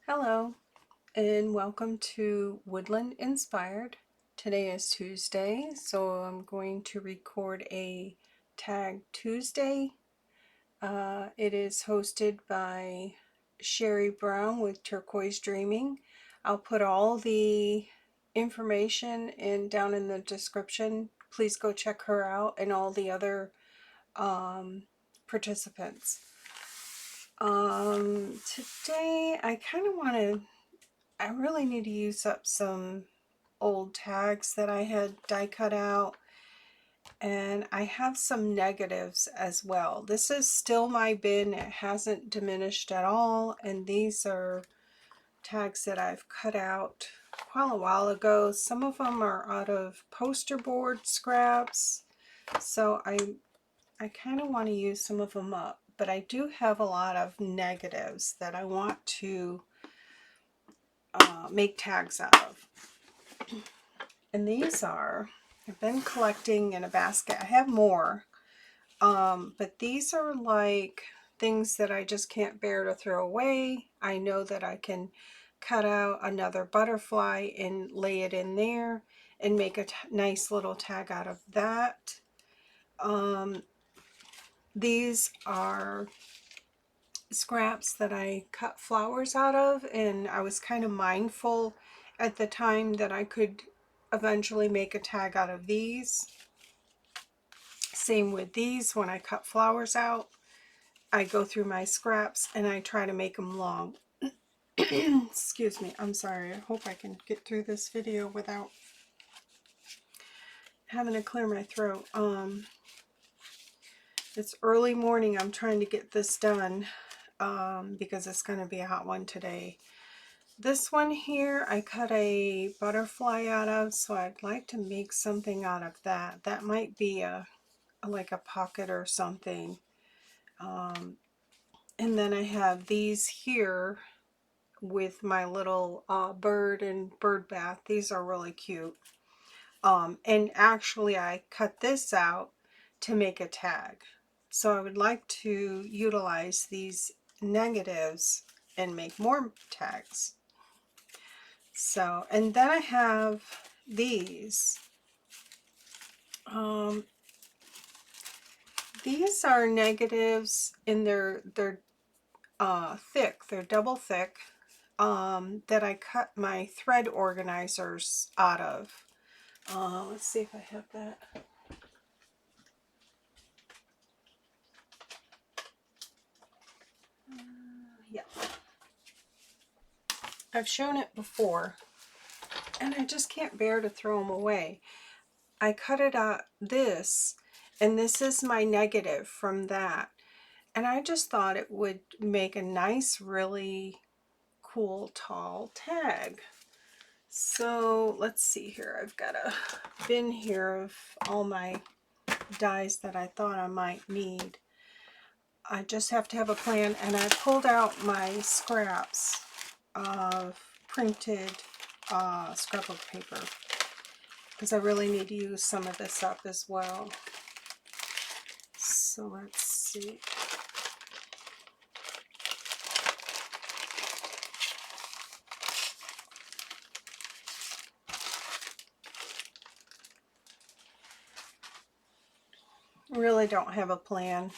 Hello and welcome to Woodland Inspired. Today is Tuesday, so I'm going to record a Tag Tuesday. It is hosted by Sherry Brown with Turquoise Dreaming. I'll put all the information down in the description. Please go check her out and all the other participants. Today I really need to use up some old tags that I had die cut out, and I have some negatives as well. This is still my bin. It hasn't diminished at all, and these are tags that I've cut out quite a while ago. Some of them are out of poster board scraps, so I kind of want to use some of them up, but I do have a lot of negatives that I want to make tags out of. And these are, I've been collecting in a basket. I have more, but these are like things that I just can't bear to throw away. I know that I can cut out another butterfly and lay it in there and make a nice little tag out of that. These are scraps that I cut flowers out of, and I was kind of mindful at the time that I could eventually make a tag out of these. Same with these. When I cut flowers out, I go through my scraps and I try to make them long. Excuse me, I'm sorry. I hope I can get through this video without having to clear my throat. It's early morning. I'm trying to get this done because it's going to be a hot one today. This one here, I cut a butterfly out of, so I'd like to make something out of that. That might be like a pocket or something. And then I have these here with my little bird and Birdbath. These are really cute. And actually I cut this out to make a tag. So I would like to utilize these negatives and make more tags. So, and then I have these. These are negatives, and they're thick. They're double thick. That I cut my thread organizers out of. Let's see if I have that. Yeah. I've shown it before, and I just can't bear to throw them away. I cut it out this, and this is my negative from that. And I just thought it would make a nice, really cool, tall tag. So let's see here. I've got a bin here of all my dies that I thought I might need. I just have to have a plan, and I pulled out my scraps of printed scrapbook paper because I really need to use some of this up as well. So let's see. Really don't have a plan.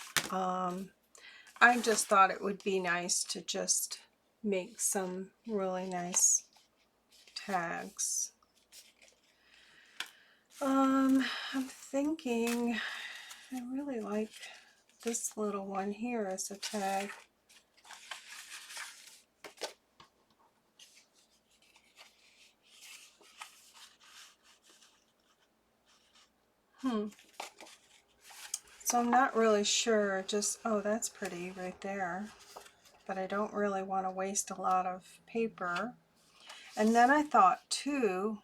I just thought it would be nice to just make some really nice tags. I'm thinking I really like this little one here as a tag. So I'm not really sure, just, oh, that's pretty right there. But I don't really want to waste a lot of paper. And then I thought too,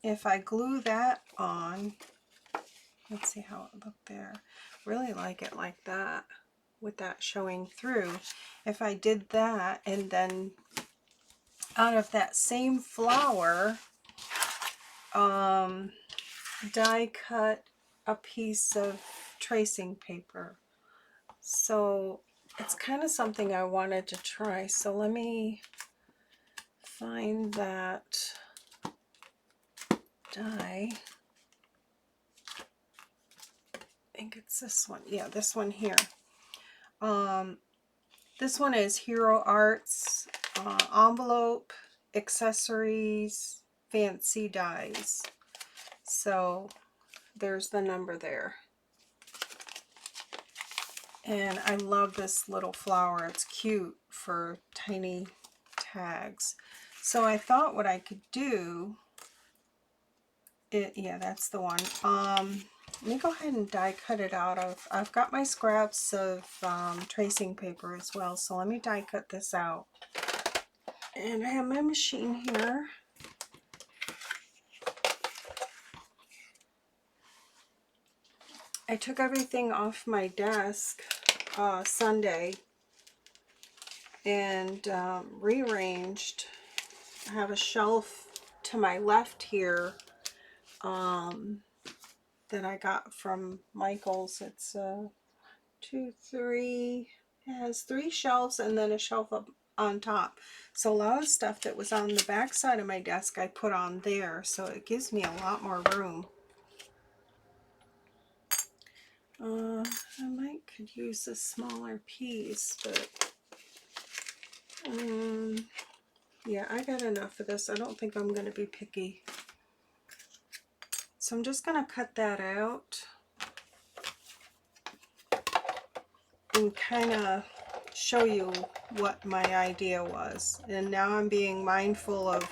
if I glue that on, let's see how it looked there. Really like it like that, with that showing through. If I did that and then out of that same flower, die cut a piece of tracing paper. So it's kind of something I wanted to try. So let me find that die. I think it's this one. Yeah, this one here. This one is Hero Arts, envelope, accessories, fancy dies. So there's the number there. And I love this little flower. It's cute for tiny tags. So I thought what I could do, yeah, that's the one. Let me go ahead and die cut it out of, I've got my scraps of tracing paper as well, so let me die cut this out. And I have my machine here. I took everything off my desk Sunday and rearranged. I have a shelf to my left here that I got from Michael's. It's 2, 3, it has 3 shelves and then a shelf up on top. So a lot of stuff that was on the back side of my desk I put on there, so it gives me a lot more room. I could use a smaller piece, but yeah, I got enough of this. I don't think I'm going to be picky. So I'm just going to cut that out and kind of show you what my idea was. And now I'm being mindful of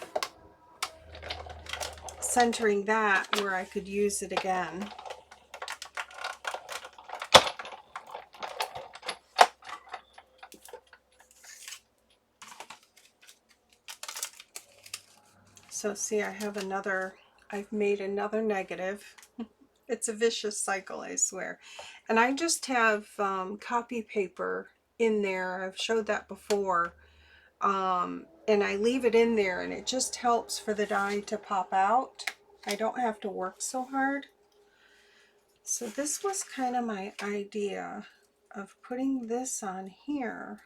centering that where I could use it again. So see, I've made another negative. It's a vicious cycle, I swear. And I just have copy paper in there. I've showed that before. And I leave it in there and it just helps for the die to pop out. I don't have to work so hard. So this was kind of my idea of putting this on here.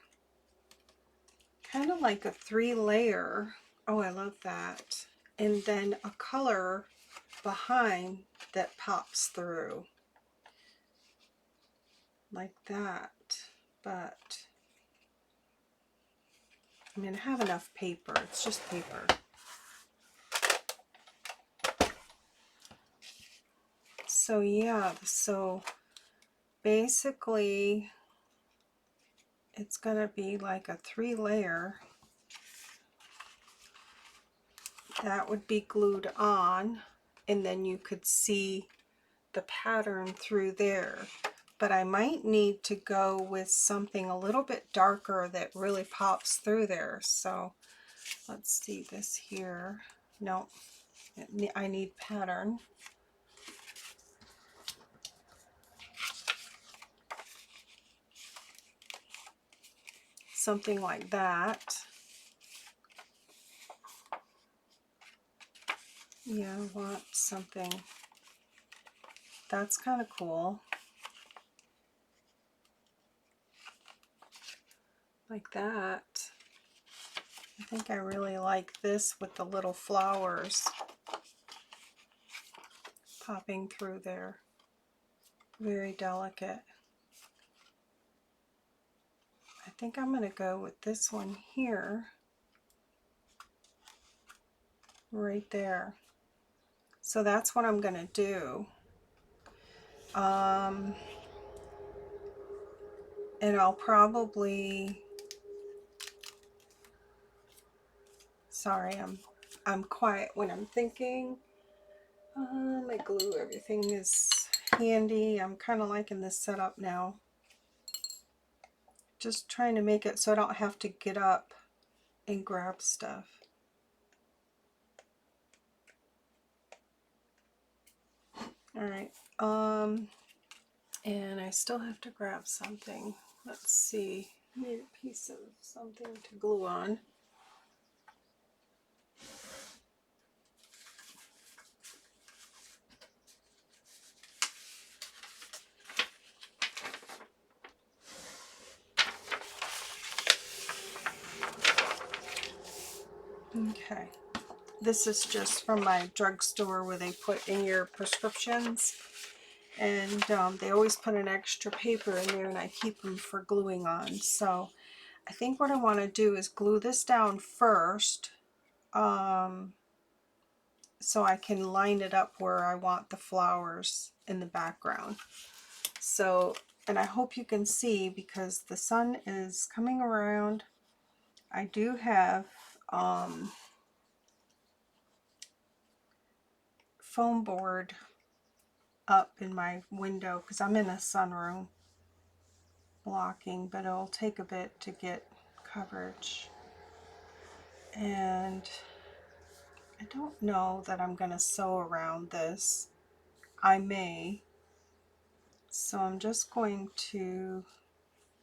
Kind of like a 3-layer. Oh, I love that. And then a color behind that pops through. Like that. But I mean, I have enough paper. It's just paper. So yeah, so basically it's gonna be like a 3-layer. That would be glued on, and then you could see the pattern through there. But I might need to go with something a little bit darker that really pops through there. So let's see this here. No, I need pattern. Something like that. Yeah, I want something that's kind of cool. Like that. I think I really like this with the little flowers popping through there. Very delicate. I think I'm going to go with this one here. Right there. So that's what I'm going to do. And I'll probably, sorry, I'm quiet when I'm thinking. My glue, everything is handy. I'm kind of liking this setup now. Just trying to make it so I don't have to get up and grab stuff. Alright, and I still have to grab something. Let's see, I need a piece of something to glue on. Okay. This is just from my drugstore where they put in your prescriptions. And they always put an extra paper in there, and I keep them for gluing on. So I think what I want to do is glue this down first, so I can line it up where I want the flowers in the background. So, and I hope you can see because the sun is coming around. I do have foam board up in my window because I'm in a sunroom blocking, but it'll take a bit to get coverage. And I don't know that I'm going to sew around this. I may. So I'm just going to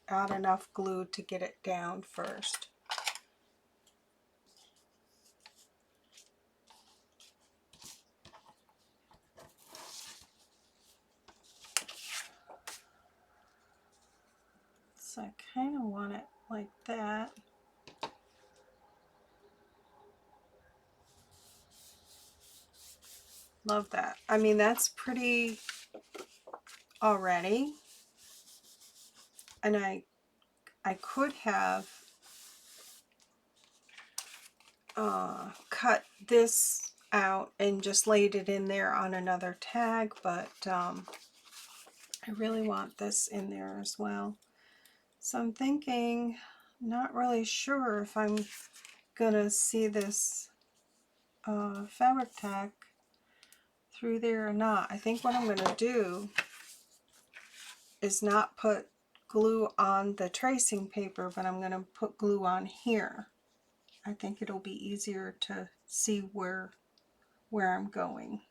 add enough glue to get it down first. So I kind of want it like that. Love that. I mean, that's pretty already. And I could have cut this out and just laid it in there on another tag, but I really want this in there as well. So I'm thinking, not really sure if I'm gonna see this fabric tack through there or not. I think what I'm gonna do is not put glue on the tracing paper, but I'm gonna put glue on here. I think it'll be easier to see where I'm going.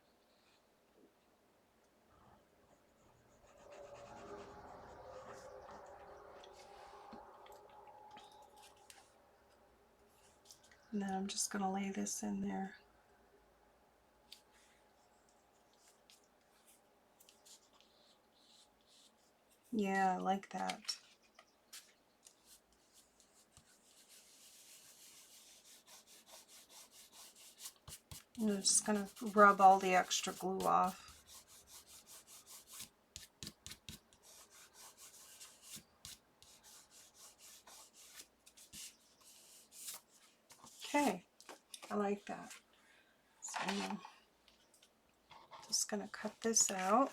And then I'm just gonna lay this in there. Yeah, I like that. I'm just gonna rub all the extra glue off. Okay, I like that. So I'm just gonna cut this out.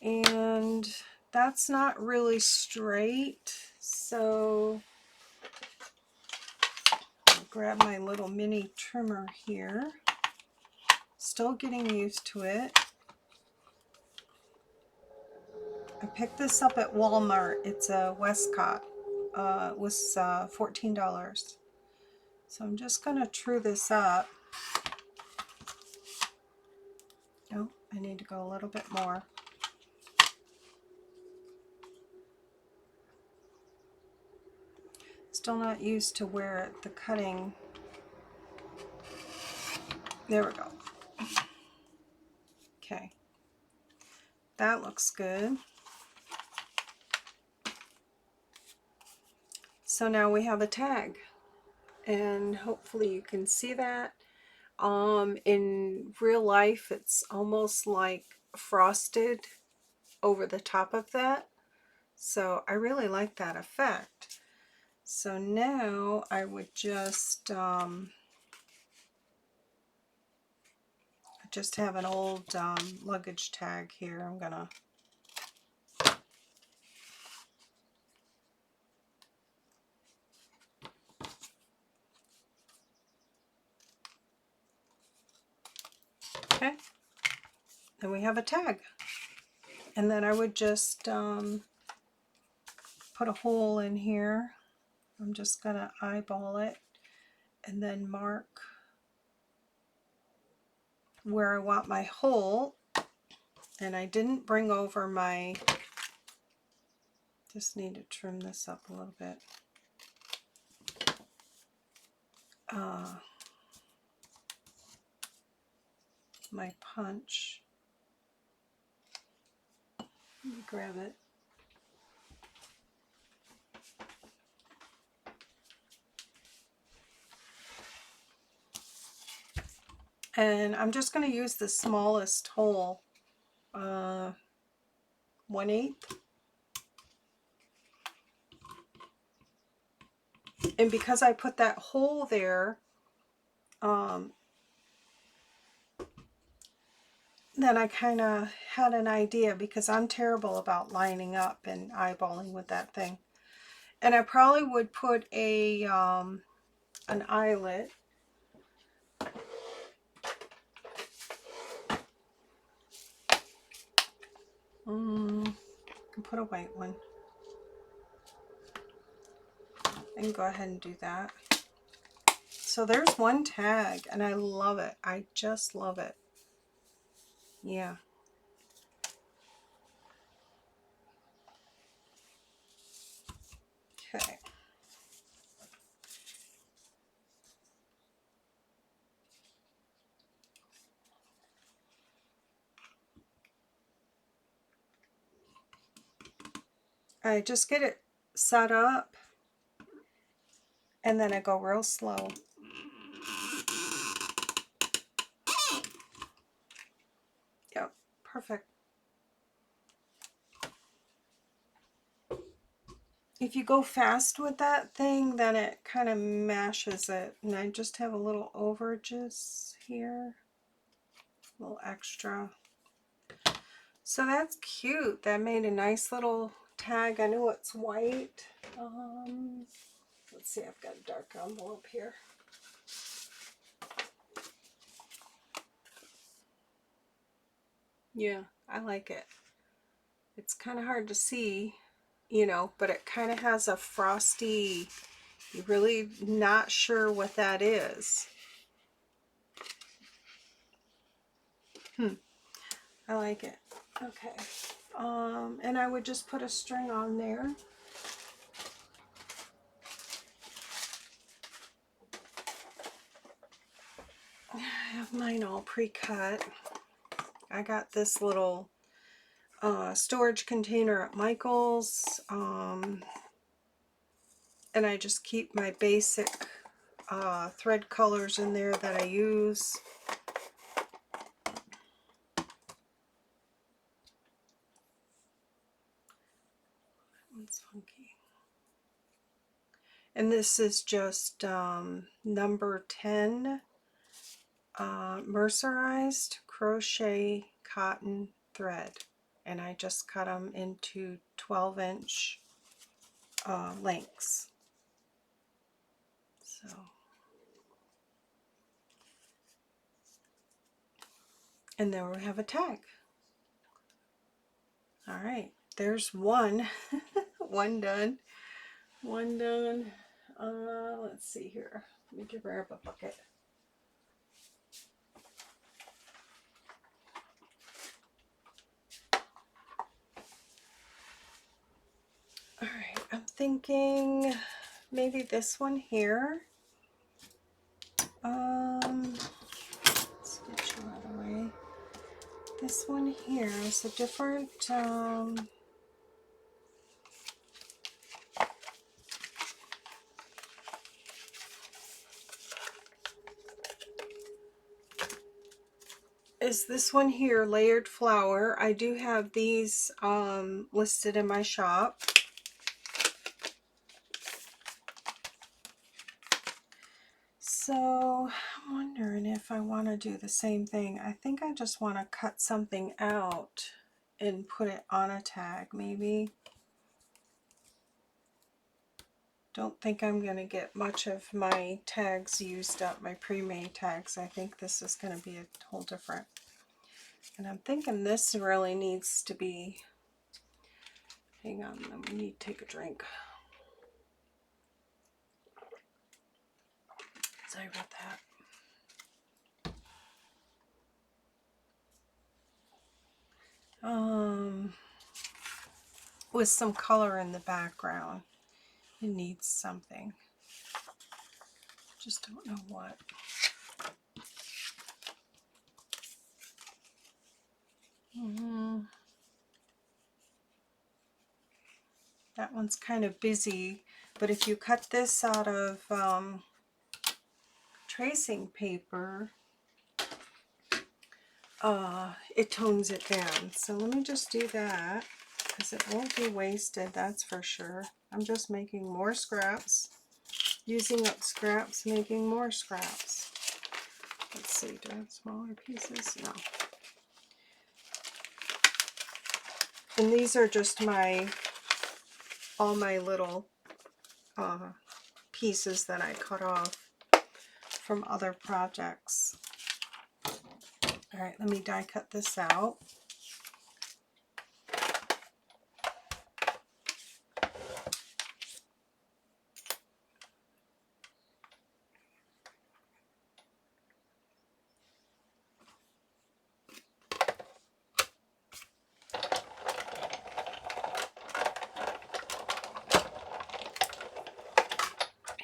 And that's not really straight, so I'll grab my little mini trimmer here. Still getting used to it. I picked this up at Walmart. It's a Westcott. It was $14. So I'm just going to true this up. Oh, I need to go a little bit more. Still not used to where the cutting. There we go. Okay. That looks good. So now we have a tag. And hopefully you can see that. In real life, it's almost like frosted over the top of that. So I really like that effect. So now I would just have an old luggage tag here. I'm gonna okay, and we have a tag. And then I would just put a hole in here. I'm just gonna eyeball it and then mark where I want my hole. And I didn't bring over my, just need to trim this up a little bit. My punch. Let me grab it. And I'm just going to use the smallest hole, 1/8. And because I put that hole there, then I kind of had an idea, because I'm terrible about lining up and eyeballing with that thing. And I probably would put a an eyelet. I can put a white one. I can go ahead and do that. So there's one tag, and I love it. I just love it. Yeah. Okay. I just get it set up, and then I go real slow. Yep, perfect. If you go fast with that thing, then it kind of mashes it. And I just have a little overages here, a little extra. So that's cute. That made a nice little tag. I know it's white. Let's see, I've got a dark envelope here. Yeah, I like it. It's kind of hard to see, you know, but it kind of has a frosty, you're really not sure what that is. I like it. Okay. And I would just put a string on there. I have mine all pre-cut. I got this little storage container at Michael's, and I just keep my basic thread colors in there that I use. It's funky. And this is just number 10 mercerized crochet cotton thread, and I just cut them into 12-inch lengths. So, and then we have a tag. All right, there's one. One done. One done. Let's see here. Let me grab a bucket. All right, I'm thinking maybe this one here. Let's get you out of the way. This one here is a different, is this one here, layered flower. I do have these listed in my shop. So I'm wondering if I want to do the same thing. I think I just want to cut something out and put it on a tag, maybe. Don't think I'm going to get much of my tags used up, my pre-made tags. I think this is going to be a whole different. And I'm thinking this really needs to be, hang on, we need to take a drink. Sorry about that. With some color in the background. It needs something. Just don't know what. That one's kind of busy, but if you cut this out of tracing paper, it tones it down. So let me just do that, because it won't be wasted, that's for sure. I'm just making more scraps, using up scraps, making more scraps. Let's see, do I have smaller pieces? No. And these are just all my little pieces that I cut off from other projects. All right, let me die cut this out.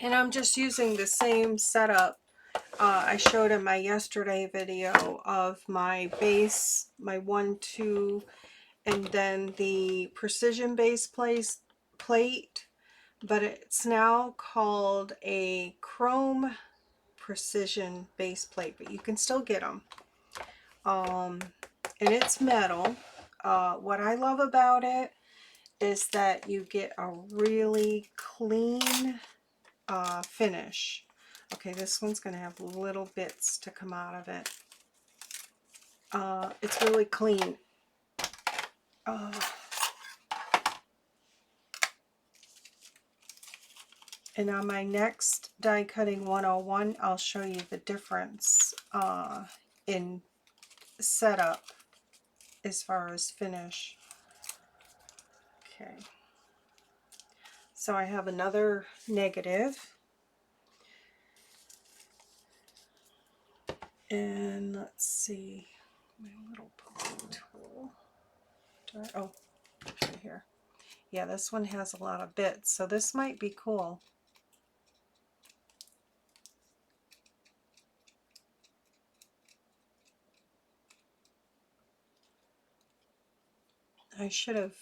And I'm just using the same setup I showed in my yesterday video of my base, my 1, 2, and then the precision base plate, but it's now called a chrome precision base plate, but you can still get them. And it's metal. What I love about it is that you get a really clean finish. Okay, this one's going to have little bits to come out of it. It's really clean. And on my next die cutting 101, I'll show you the difference in setup as far as finish. Okay. So I have another negative. And let's see, my little poking tool. Oh, right here. Yeah, this one has a lot of bits, so this might be cool. I should have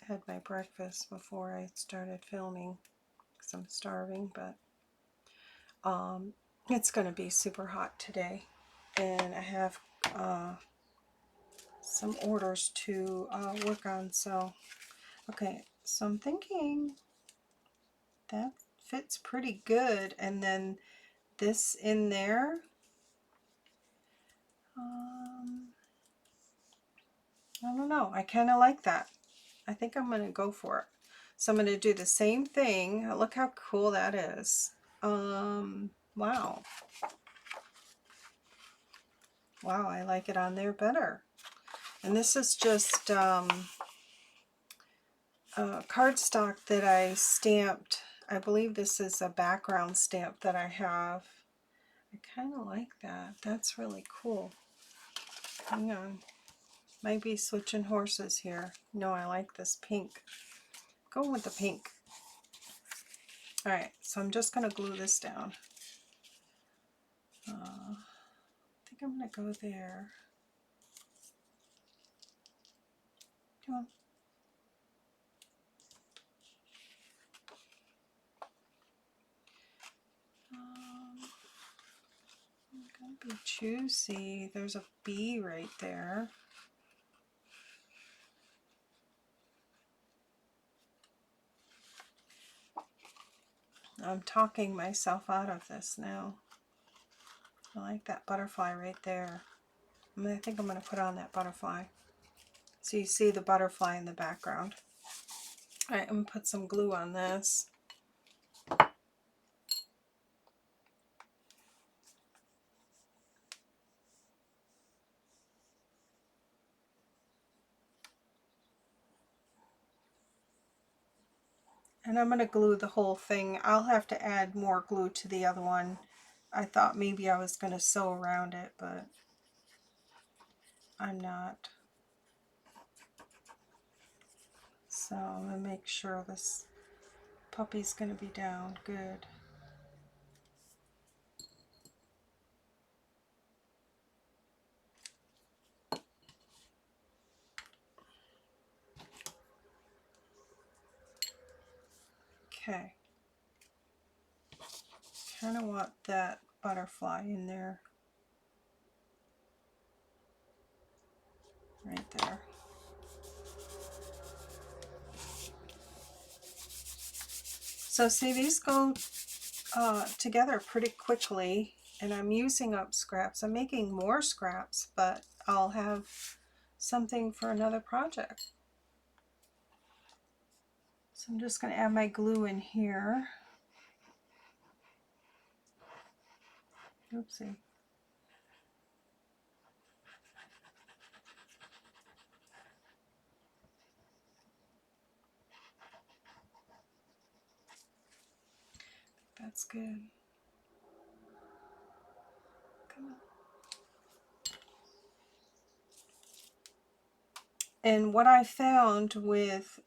had my breakfast before I started filming because I'm starving, but it's going to be super hot today, and I have some orders to work on. So okay, so I'm thinking that fits pretty good, and then this in there, I don't know, I kind of like that. I think I'm going to go for it. So I'm going to do the same thing. Look how cool that is. Wow. Wow, I like it on there better. And this is just cardstock that I stamped. I believe this is a background stamp that I have. I kind of like that. That's really cool. Hang on. Might be switching horses here. No, I like this pink. Go with the pink. Alright, so I'm just going to glue this down. I think I'm going to go there. Come on. I'm going to be choosy. There's a bee right there. I'm talking myself out of this now. I like that butterfly right there. I think I'm going to put on that butterfly. So you see the butterfly in the background. Alright, I'm going to put some glue on this. And I'm going to glue the whole thing. I'll have to add more glue to the other one. I thought maybe I was going to sew around it, but I'm not. So I'm going to make sure this puppy's going to be down good. Okay. Kind of want that butterfly in there. Right there. So see, these go together pretty quickly, and I'm using up scraps. I'm making more scraps, but I'll have something for another project. So I'm just going to add my glue in here. Oopsie. That's good. Come on. And what I found with,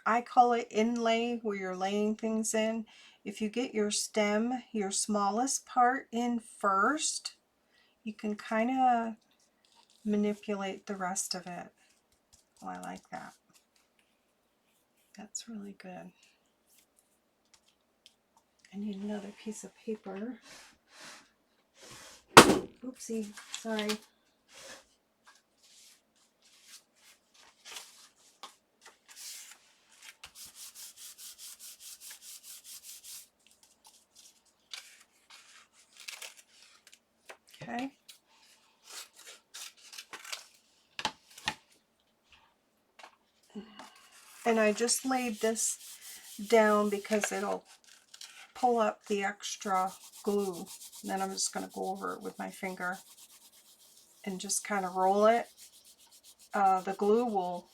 I call it inlay, where you're laying things in. If you get your stem, your smallest part in first, you can kind of manipulate the rest of it. Oh, I like that. That's really good. I need another piece of paper. Oopsie, sorry. Okay. And I just laid this down because it'll pull up the extra glue. And then I'm just going to go over it with my finger and just kind of roll it. The glue will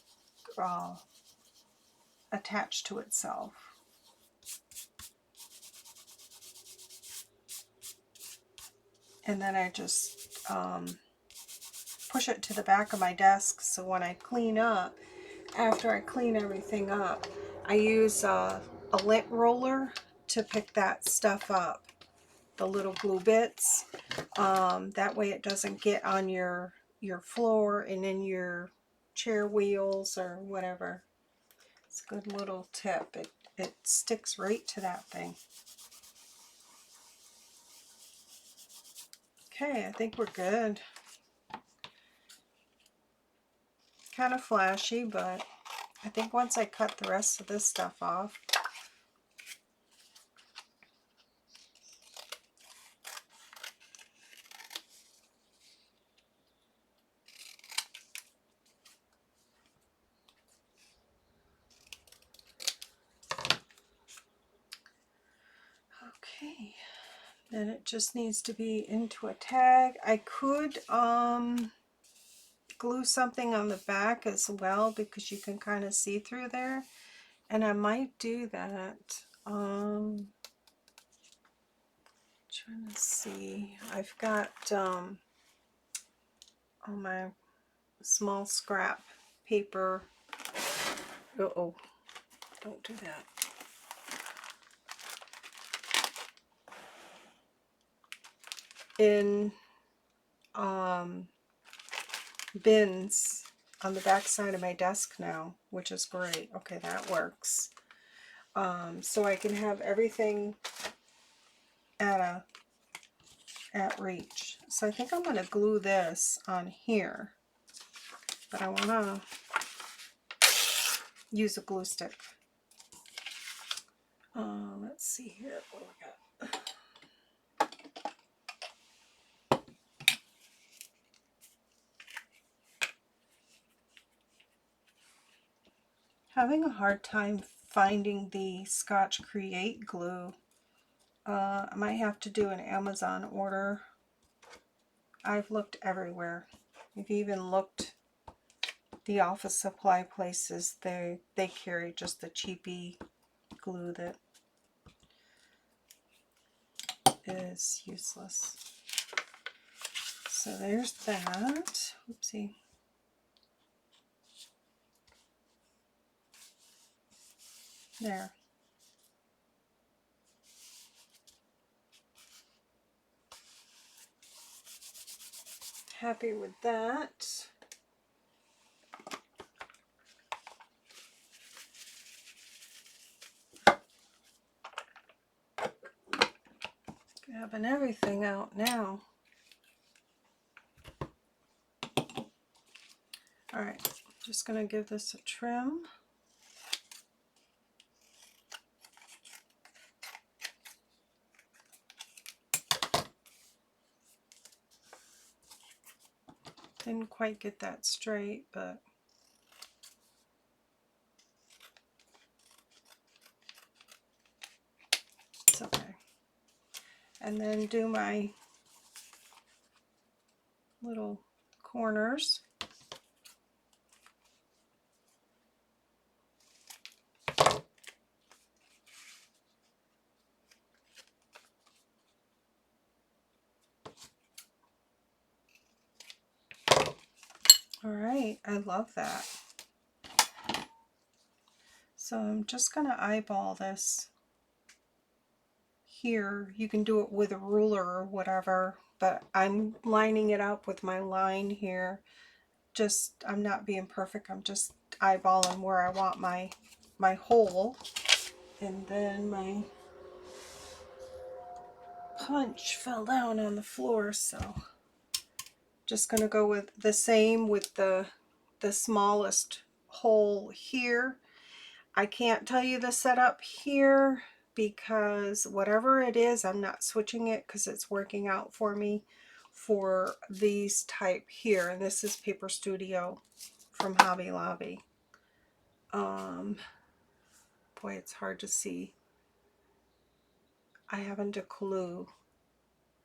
attach to itself. And then I just push it to the back of my desk, so when I clean up, after I clean everything up, I use a lint roller to pick that stuff up, the little glue bits. That way it doesn't get on your floor and in your chair wheels or whatever. It's a good little tip. It sticks right to that thing. Okay, I think we're good. Kind of flashy, but I think once I cut the rest of this stuff off, okay, then it just needs to be into a tag. I could glue something on the back as well, because you can kind of see through there, and I might do that. Trying to see, I've got all my small scrap paper. Uh-oh, don't do that. In bins on the back side of my desk now, which is great. Okay, that works. So I can have everything at reach. So I think I'm going to glue this on here, but I want to use a glue stick. Let's see here what we got. Having a hard time finding the Scotch Create glue. I might have to do an Amazon order. I've looked everywhere. I've even looked the office supply places. They carry just the cheapy glue that is useless. So there's that. Oopsie. There. Happy with that. Grabbing everything out now. All right, just going to give this a trim. Didn't quite get that straight, but it's okay. And then do my little corners. All right, I love that. So I'm just going to eyeball this here. You can do it with a ruler or whatever, but I'm lining it up with my line here. Just, I'm not being perfect. I'm just eyeballing where I want my hole. And then my punch fell down on the floor, so just going to go with the same with the smallest hole here. I can't tell you the setup here because whatever it is, I'm not switching it because it's working out for me for these type here. And this is Paper Studio from Hobby Lobby. Boy, it's hard to see. I haven't a clue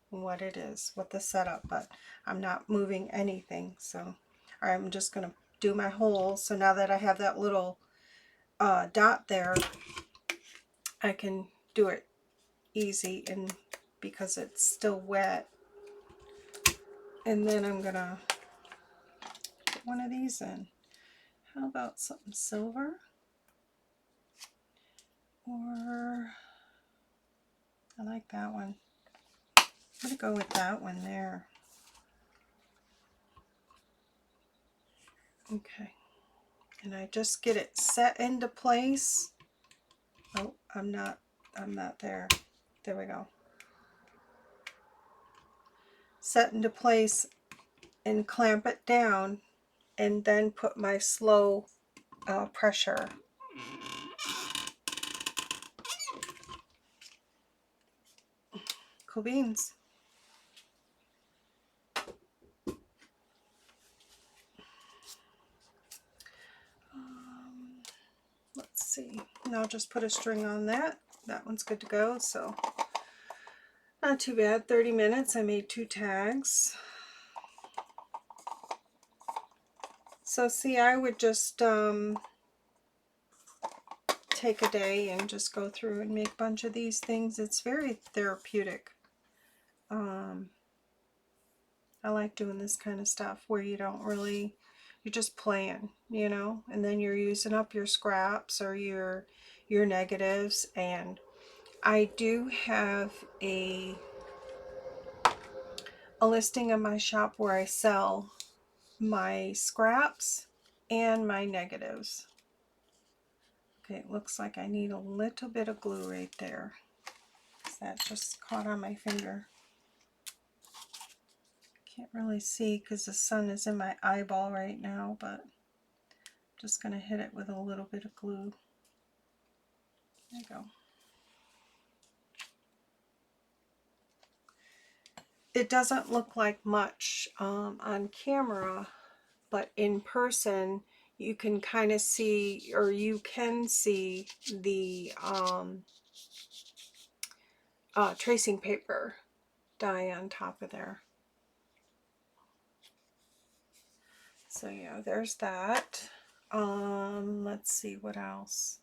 what it is, what the setup, but I'm not moving anything. So all right, I'm just going to do my hole. So now that I have that little dot there, I can do it easy, and because it's still wet. And then I'm gonna put one of these in. How about something silver? Or I like that one. I'm gonna go with that one there. Okay, and I just get it set into place. Oh, I'm not there. There we go. Set into place and clamp it down, and then put my slow pressure. Cool beans. Let's see. And I'll just put a string on that. That one's good to go. So not too bad. 30 minutes. I made 2 tags. So see, I would just take a day and just go through and make a bunch of these things. It's very therapeutic. I like doing this kind of stuff where you don't really, you're just playing, you know, and then you're using up your scraps or your negatives. And I do have a listing in my shop where I sell my scraps and my negatives. Okay, it looks like I need a little bit of glue right there. That just caught on my finger. Can't really see because the sun is in my eyeball right now, but I'm just going to hit it with a little bit of glue. There you go. It doesn't look like much on camera, but in person you can kind of see, or you can see the tracing paper dye on top of there. So yeah, there's that. Let's see what else.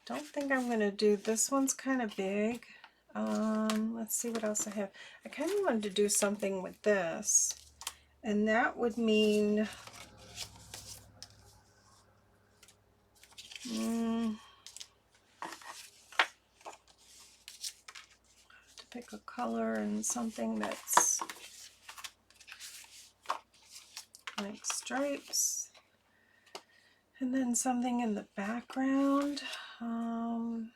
Don't think I'm going to do, this one's kind of big. Let's see what else I have. I kind of wanted to do something with this, and that would mean to pick a color and something that's like stripes, and then something in the background. That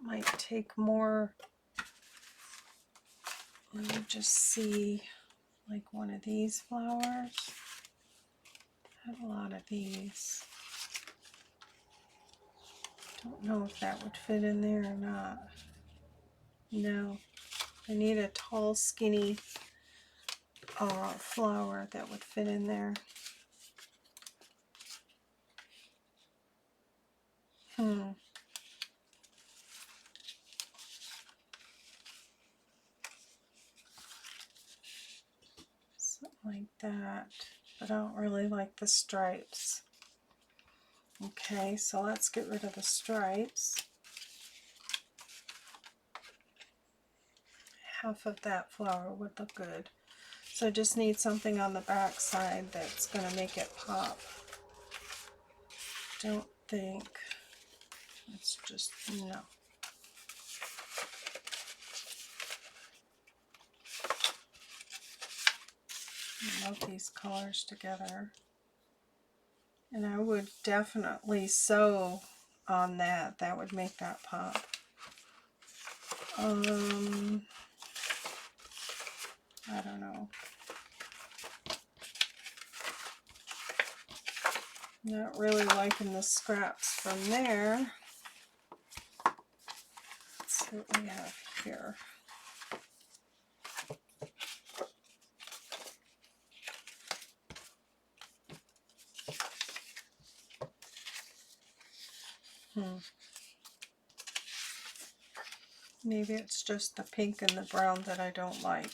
might take more Let me just see, like one of these flowers. I have a lot of these. Don't know if that would fit in there or not. No, I need a tall, skinny flower that would fit in there. Something like that, but I don't really like the stripes. Okay, so let's get rid of the stripes. Half of that flower would look good. So I just need something on the back side that's going to make it pop. Don't think. It's just, no. I love these colors together. And I would definitely sew on that. That would make that pop. I don't know. Not really liking the scraps from there. Let's see what we have here. Maybe it's just the pink and the brown that I don't like.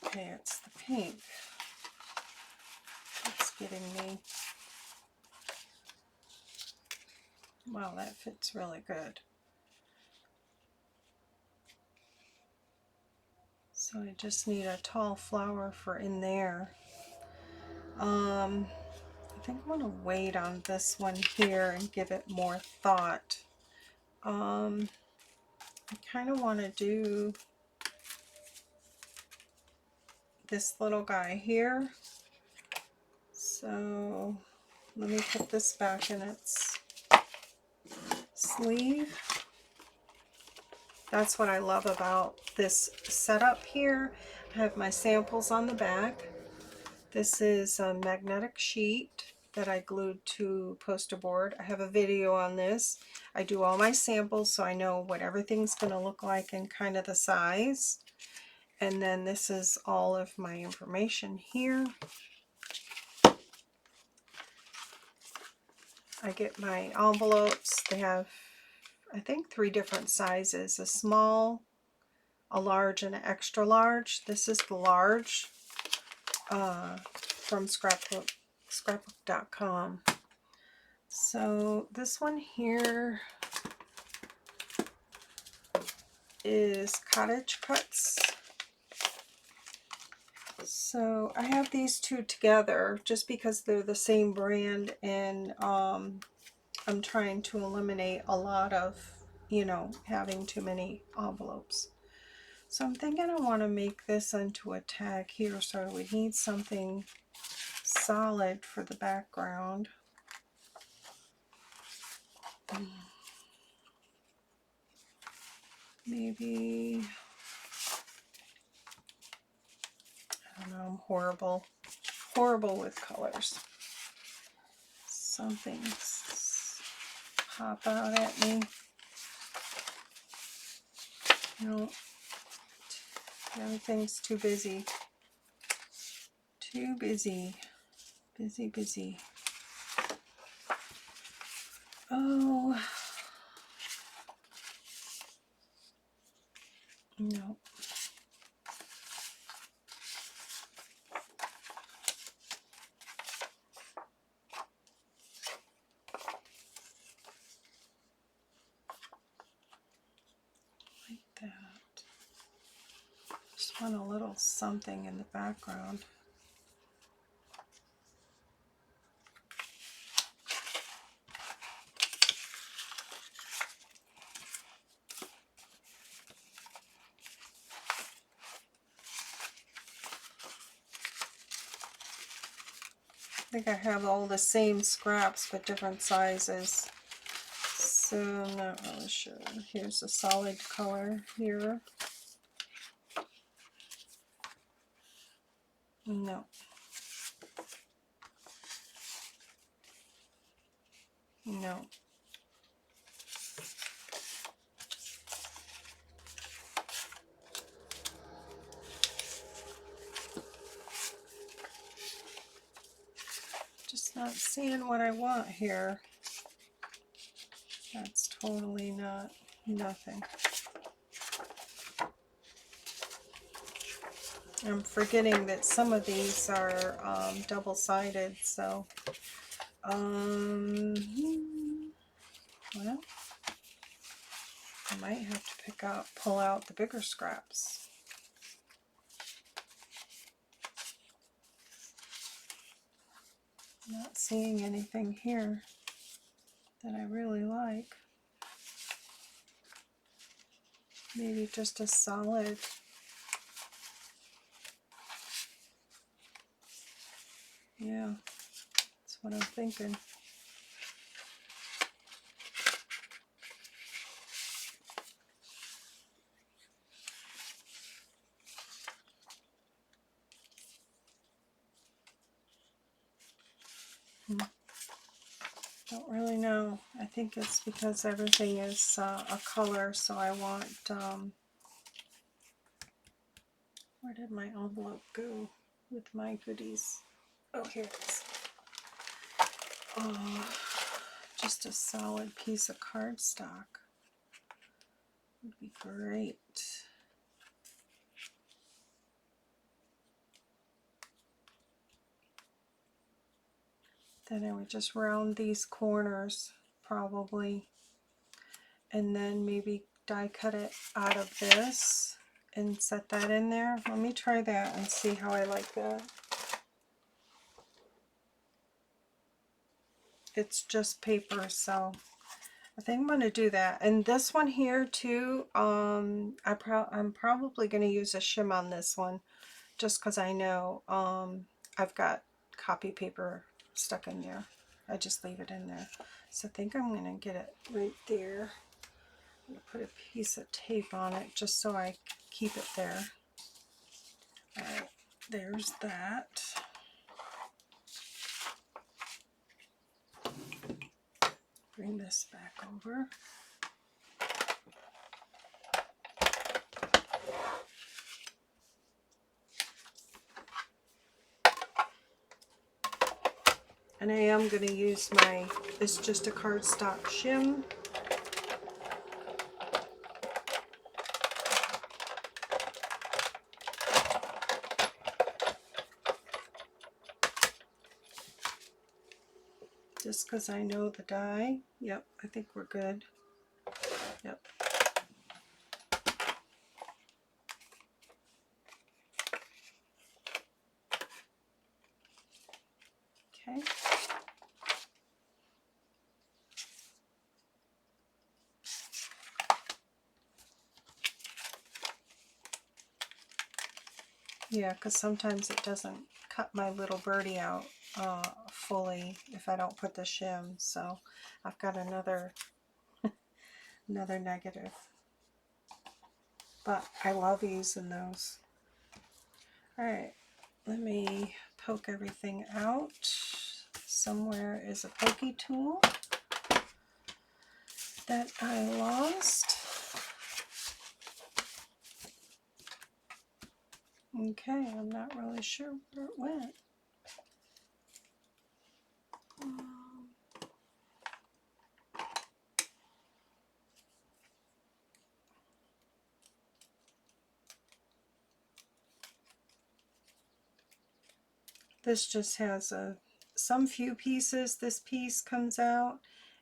Okay, it's the pink. It's getting me. Wow, that fits really good. So I just need a tall flower for in there. I think I'm going to wait on this one here and give it more thought. I kind of want to do this little guy here. So let me put this back in its sleeve. That's what I love about this setup here. I have my samples on the back. This is a magnetic sheet that I glued to poster board. I have a video on this. I do all my samples so I know what everything's going to look like and kind of the size. And then this is all of my information here. I get my envelopes. They have, I think, 3 different sizes: a small, a large, and an extra large. This is the large from scrapbook.com. So this one here is Cottage Cutz. So I have these two together just because they're the same brand, and I'm trying to eliminate a lot of, you know, having too many envelopes. So I'm thinking I want to make this into a tag here, so we need something solid for the background. Maybe, I don't know, I'm horrible with colors. Something pop out at me. No, everything's too busy. Too busy. Busy. Oh, no. Like that. Just want a little something in the background. I think I have all the same scraps but different sizes. So I'm not really sure. Here's a solid color here. No. No. Just not seeing what I want here. That's totally not nothing. I'm forgetting that some of these are double-sided, so well, I might have to pull out the bigger scraps. Not seeing anything here that I really like. Maybe just a solid. Yeah, that's what I'm thinking. Don't really know. I think it's because everything is a color, so I want, where did my envelope go with my goodies? Oh, here it is. Oh, just a solid piece of cardstock would be great. Then I would just round these corners probably, and then maybe die cut it out of this and set that in there. Let me try that and see how I like that. It's just paper, so I think I'm going to do that. And this one here too, I'm probably going to use a shim on this one, just because I know I've got copy paper stuck in there. I just leave it in there. So I think I'm going to get it right there. I'm going to put a piece of tape on it just so I keep it there. Alright, there's that. Bring this back over. And I am going to use it's just a cardstock shim. Just because I know the die. Yep, I think we're good. Yep. Okay. Yeah, because sometimes it doesn't cut my little birdie out fully if I don't put the shim. So I've got another negative. But I love using those. Alright, let me poke everything out. Somewhere is a pokey tool that I lost. Okay, I'm not really sure where it went. This just has some few pieces. This piece comes out,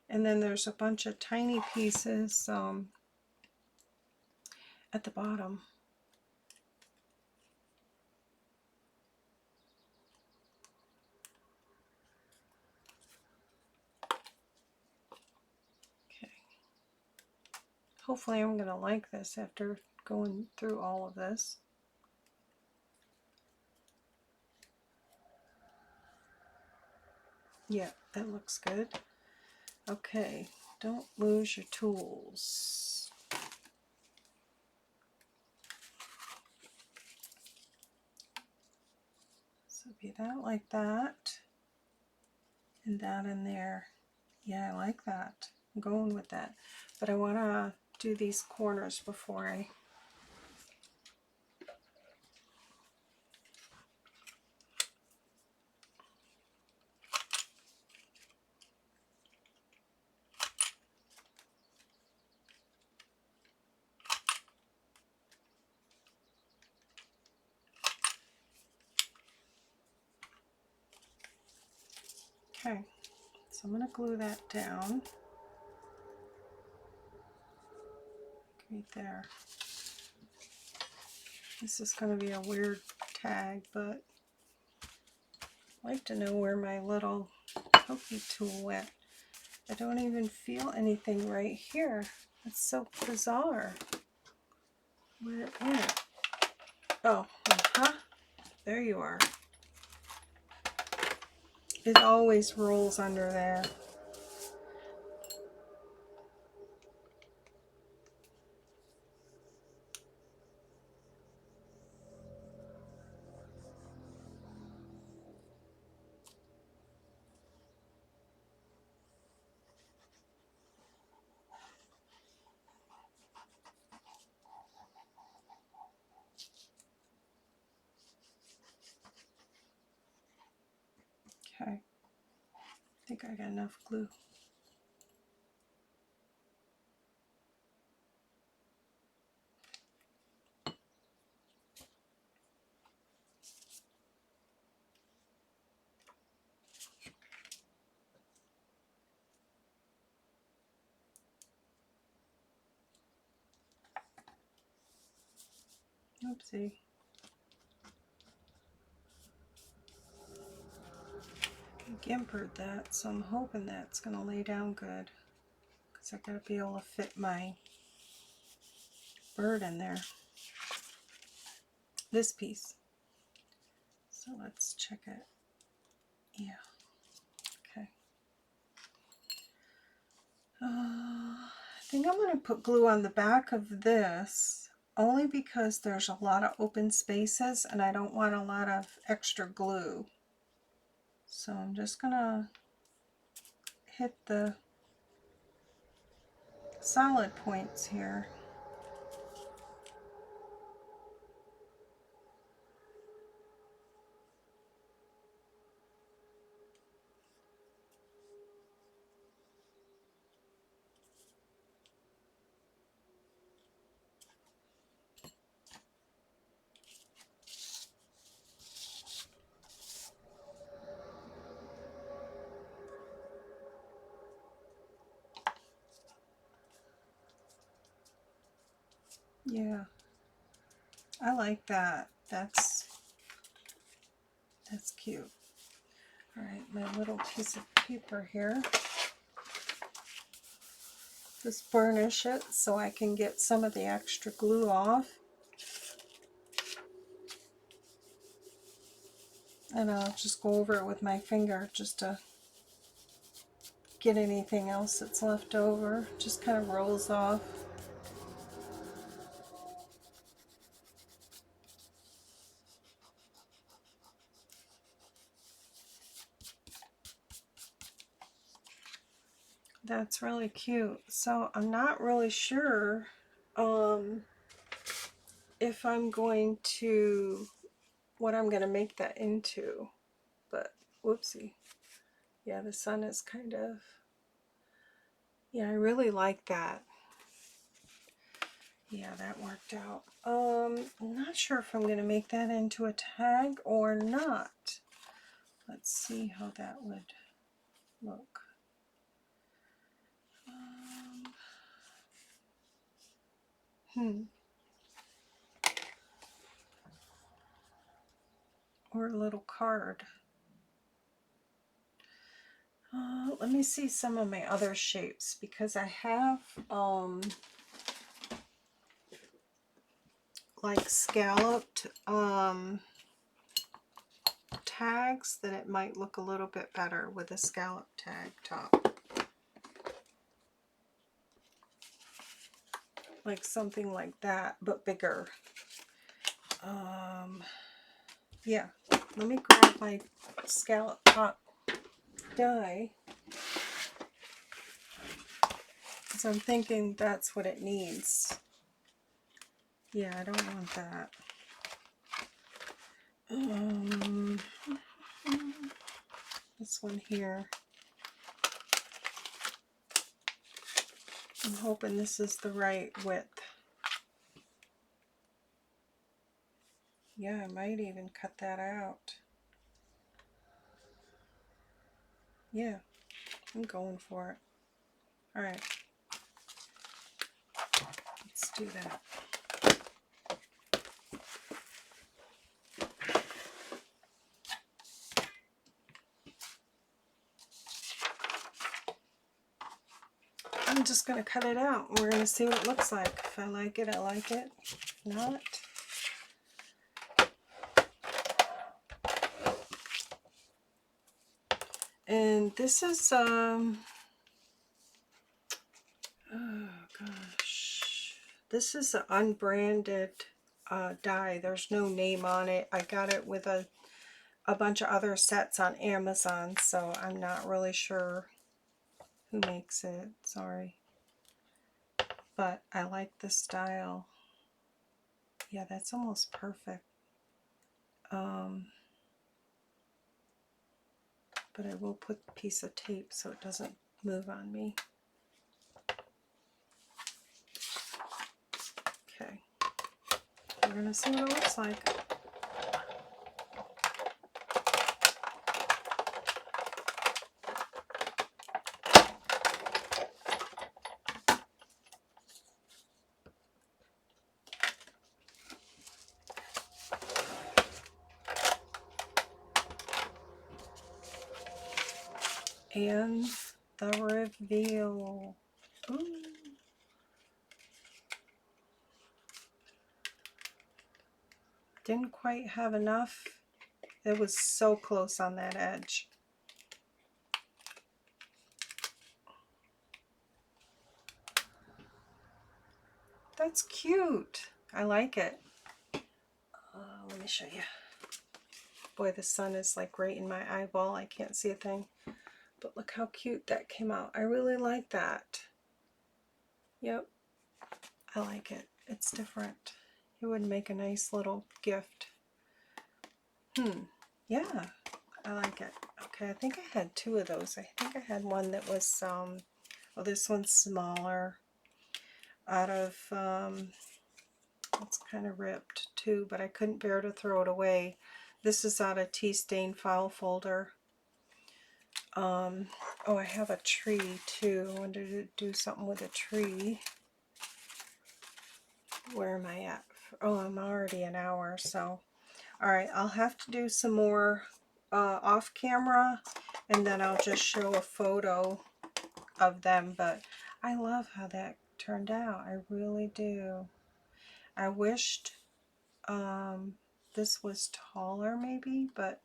and then there's a bunch of tiny pieces at the bottom. Okay. Hopefully I'm going to like this after going through all of this. Yeah, that looks good. Okay, don't lose your tools. So be that like that, and that in there. Yeah, I like that. I'm going with that. But I want to do these corners before I... Okay, so I'm going to glue that down. Right there. This is going to be a weird tag, but I'd like to know where my little pokey tool went. I don't even feel anything right here. It's so bizarre. Where it went. Oh, there you are. It always rolls under there. Okay. I think I got enough glue. Oopsie. I gimpered that, so I'm hoping that's going to lay down good. Because I got to be able to fit my bird in there. This piece. So let's check it. Yeah. Okay. I think I'm going to put glue on the back of this only because there's a lot of open spaces and I don't want a lot of extra glue. So I'm just going to hit the solid points here. Yeah, I like that. That's cute. All right, my little piece of paper here. Just burnish it so I can get some of the extra glue off. And I'll just go over it with my finger just to get anything else that's left over. Just kind of rolls off. That's really cute. So I'm not really sure if I'm going to, what I'm going to make that into. But whoopsie. Yeah, the sun is kind of, yeah, I really like that. Yeah, that worked out. I'm not sure if I'm going to make that into a tag or not. Let's see how that would look. Or a little card. Let me see some of my other shapes because I have like scalloped tags, then it might look a little bit better with a scallop tag top. Like something like that, but bigger. Yeah, let me grab my scallop top die, because I'm thinking that's what it needs. Yeah, I don't want that. This one here. I'm hoping this is the right width. Yeah, I might even cut that out. Yeah, I'm going for it. All right, let's do that. I'm just going to cut it out. We're going to see what it looks like. If I like it, I like it. If not, and this is oh gosh, this is an unbranded die. There's no name on it. I got it with a bunch of other sets on Amazon, so I'm not really sure who makes it. Sorry, but I like the style. Yeah, that's almost perfect. But I will put a piece of tape so it doesn't move on me. Okay, we're going to see what it looks like. And the reveal. Ooh. Didn't quite have enough. It was so close on that edge. That's cute. I like it. Let me show you. Boy, the sun is like right in my eyeball. I can't see a thing. But look how cute that came out. I really like that. Yep. I like it. It's different. It would make a nice little gift. Yeah. I like it. Okay, I think I had two of those. I think I had one that was, well, this one's smaller. Out of, it's kind of ripped too, but I couldn't bear to throw it away. This is out of Tea Stain File Folder. Oh, I have a tree too. I wanted to do something with a tree. Where am I at? Oh, I'm already an hour, so. Alright, I'll have to do some more off camera, and then I'll just show a photo of them, but I love how that turned out. I really do. I wished this was taller maybe, but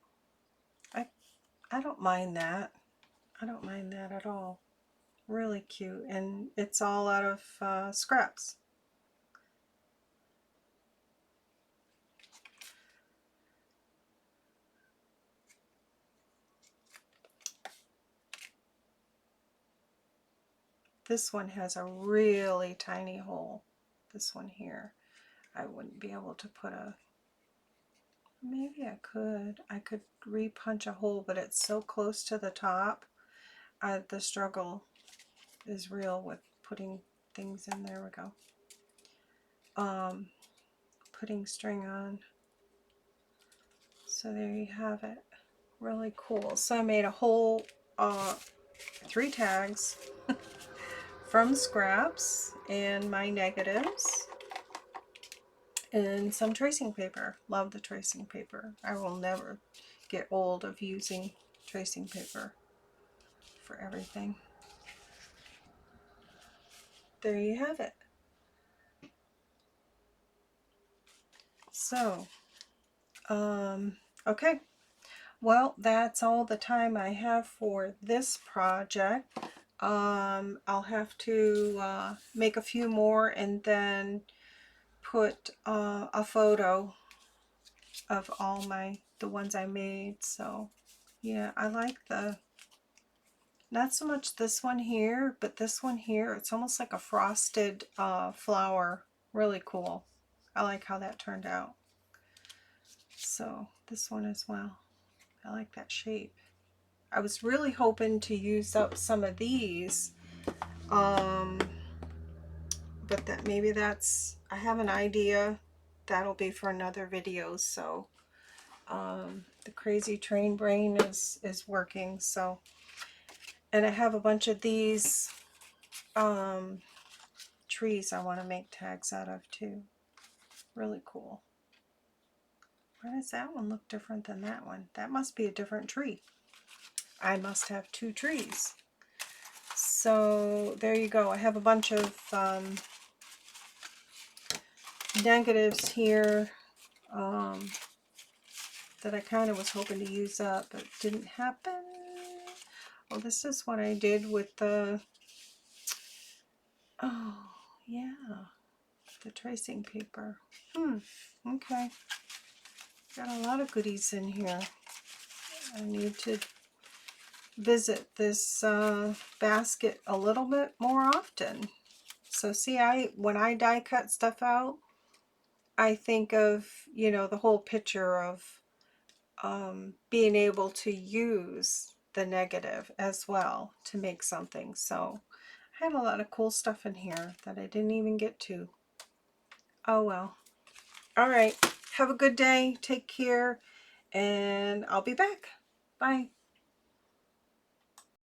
I don't mind that. I don't mind that at all. Really cute, and it's all out of scraps. This one has a really tiny hole. This one here. I wouldn't be able to put a, maybe I could re-punch a hole, but it's so close to the top. The struggle is real with putting things in. There we go. Putting string on. So there you have it. Really cool. So I made a whole 3 tags from scraps and my negatives and some tracing paper. Love the tracing paper. I will never get old of using tracing paper for everything. There you have it. So, okay. Well, that's all the time I have for this project. I'll have to make a few more and then put a photo of all the ones I made. So yeah, I like not so much this one here, but this one here. It's almost like a frosted flower. Really cool. I like how that turned out. So this one as well. I like that shape. I was really hoping to use up some of these, but maybe I have an idea. That'll be for another video. So the crazy train brain is working. So, and I have a bunch of these trees I want to make tags out of too. Really cool. Why does that one look different than that one? That must be a different tree. I must have two trees. So there you go. I have a bunch of negatives here that I kind of was hoping to use up, but didn't happen. Oh, this is what I did with oh yeah, the tracing paper. Okay. Got a lot of goodies in here. I need to visit this basket a little bit more often. So see, when I die cut stuff out, I think of, the whole picture of being able to use the negative as well to make something. So I had a lot of cool stuff in here that I didn't even get to. Oh well. All right. Have a good day. Take care. And I'll be back. Bye.